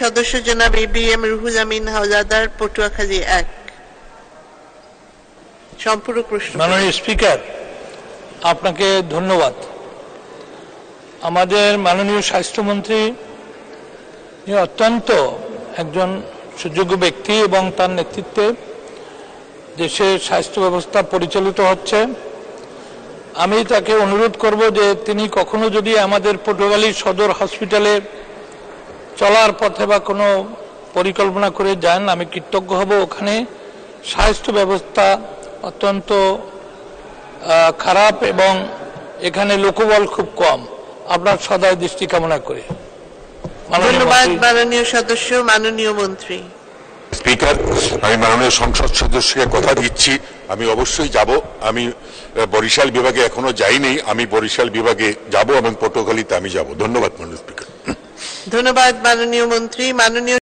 সদস্য জনাব ABM রুহুল আমিন হাওলাদার, পটুয়াখালী 1। সম্পূরক প্রশ্ন। মাননীয় স্পিকার, আপনাকে ধন্যবাদ। আমাদের মাননীয় স্বাস্থ্যমন্ত্রী অত্যন্ত একজন সুযোগ্য ব্যক্তি এবং তার নেতৃত্বে দেশের স্বাস্থ্য ব্যবস্থা পরিচালিত হচ্ছে। আমি তাকে অনুরোধ করব যে তিনি কখনো যদি আমাদের পটুয়াখালী সদর হসপিটালে চলার পথে বা কোনো পরিকল্পনা করে যান, আমি কৃতজ্ঞ হব। ওখানে স্বাস্থ্য ব্যবস্থা অত্যন্ত খারাপ এবং এখানে লোকবল খুব কম। আপনার সদয় দৃষ্টি কামনা করি। ধন্যবাদ মাননীয় সদস্য। মাননীয় মন্ত্রী। স্পিকার, আমি মাননীয় সংসদ সদস্যকে কথা দিচ্ছি, আমি অবশ্যই যাব। আমি বরিশাল বিভাগে এখনো যাইনি, আমি বরিশাল বিভাগে যাব এবং পটুয়াখালীতে আমি যাব। ধন্যবাদ মাননীয় স্পিকার। ধন্যবাদ মাননীয় মন্ত্রী। মাননীয়